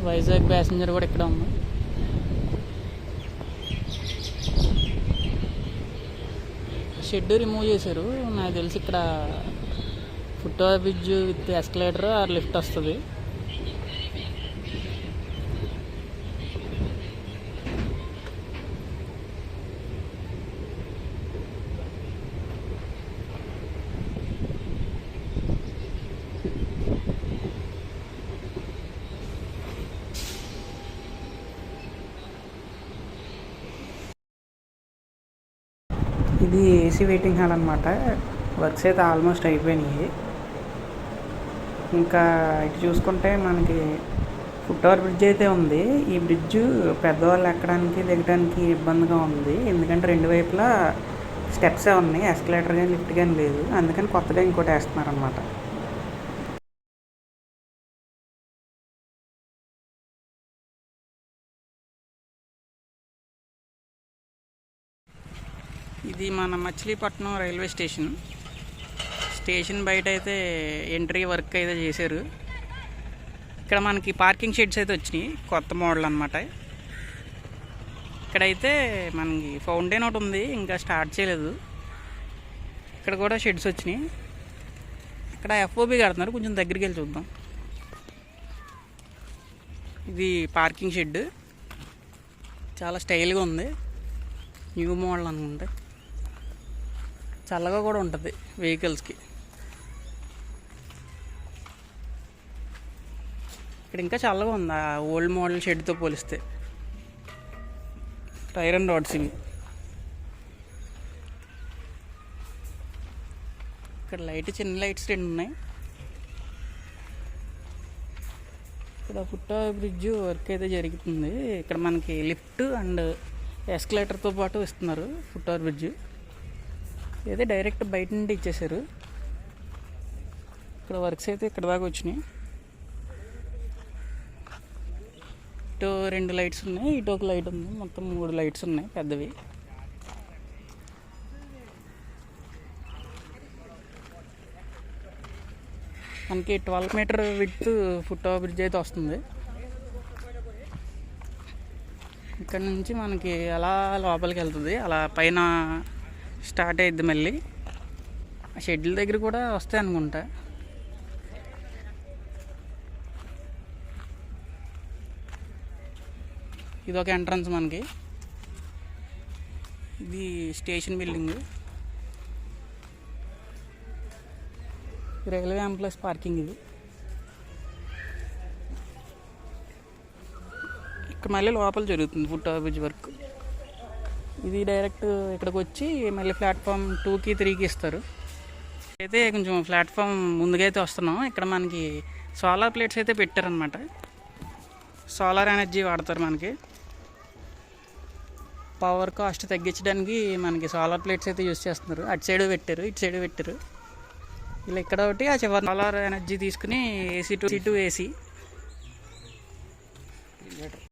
Vizag passenger కూడా ఇక్కడ ఉంది. షెడ్ రిమూవ్ చేశారు. నాకు తెలిసి ఇక్కడ foot over bridge with escalator or lift వస్తుంది. ఇది ఏసీ వెయిటింగ్ హాల్ అనమాట. వర్క్స్ అయితే ఆల్మోస్ట్ అయిపోయినాయి. ఇంకా ఇటు చూసుకుంటే మనకి ఫుట్ ఓవర్ బ్రిడ్జ్ అయితే ఉంది. ఈ బ్రిడ్జ్ పెద్దవాళ్ళు ఎక్కడానికి దిగడానికి ఇబ్బందిగా ఉంది. ఎందుకంటే రెండు వైపులా స్టెప్సే ఉన్నాయి, ఎస్కలేటర్ కానీ లిఫ్ట్ కానీ లేదు. అందుకని కొత్తగా ఇంకోటి వేస్తున్నారు అనమాట. ఇది మన మచిలీపట్నం రైల్వే స్టేషన్. స్టేషన్ బయట అయితే ఎంట్రీ వర్క్ అయితే చేశారు. ఇక్కడ మనకి పార్కింగ్ షెడ్స్ అయితే వచ్చినాయి, కొత్త మోడల్ అనమాట. ఇక్కడైతే మనకి ఫౌంటైన్ ఒకటి ఉంది, ఇంకా స్టార్ట్ చేయలేదు. ఇక్కడ కూడా షెడ్స్ వచ్చినాయి. ఇక్కడ ఎఫ్ఓబి కడుతున్నారు, కొంచెం దగ్గరికి వెళ్ళి చూద్దాం. ఇది పార్కింగ్ షెడ్, చాలా స్టైల్గా ఉంది, న్యూ మోడల్ అనుకుంటే. చల్లగా కూడా ఉంటుంది వెహికల్స్కి. ఇక్కడ ఇంకా చల్లగా ఉంది ఆ ఓల్డ్ మోడల్ షెడ్తో పోలిస్తే. ఐరన్ రాడ్స్ ఇవి. ఇక్కడ లైట్, చిన్న లైట్స్ రెండు ఉన్నాయి. ఇక్కడ ఫుట్ ఓవర్ బ్రిడ్జ్ వర్క్ అయితే జరుగుతుంది. ఇక్కడ మనకి లిఫ్ట్ అండ్ ఎస్కలేటర్తో పాటు ఇస్తున్నారు ఫుట్ ఓవర్ బ్రిడ్జ్. అయితే డైరెక్ట్ బయట నుండి ఇచ్చేసారు. ఇక్కడ వర్క్స్ అయితే ఇక్కడ దాకా వచ్చినాయి. ఇటు రెండు లైట్స్ ఉన్నాయి, ఇటు ఒక లైట్ ఉంది. మొత్తం 3 లైట్స్ ఉన్నాయి పెద్దవి. మనకి 12 metre width foot over bridge అయితే వస్తుంది. ఇక్కడ నుంచి మనకి అలా లోపలికి వెళ్తుంది, అలా పైన స్టార్ట్ అయ్యిద్ది. మళ్ళీ ఆ షెడ్యూల్ దగ్గర కూడా వస్తాయి అనుకుంటా. ఇది ఒక ఎంట్రన్స్ మనకి. ఇది station building, railway employees parking. ఇది ఇక్కడ మళ్ళీ లోపల జరుగుతుంది ఫుట్ ఓవర్ బ్రిడ్జ్ వర్క్. ఇది డైరెక్ట్ ఇక్కడికి వచ్చి మళ్ళీ ప్లాట్ఫామ్ 2కి 3కి ఇస్తారు. అయితే కొంచెం ప్లాట్ఫామ్ ముందుగా అయితే వస్తున్నాం. ఇక్కడ మనకి సోలార్ ప్లేట్స్ అయితే పెట్టారనమాట. సోలార్ ఎనర్జీ వాడతారు. మనకి పవర్ కాస్ట్ తగ్గించడానికి మనకి సోలార్ ప్లేట్స్ అయితే యూజ్ చేస్తున్నారు. అటు సైడ్ పెట్టారు, ఇటు సైడ్ పెట్టారు. ఇలా ఇక్కడ ఒకటి, ఆ చివరి సోలార్ ఎనర్జీ తీసుకుని AC to AC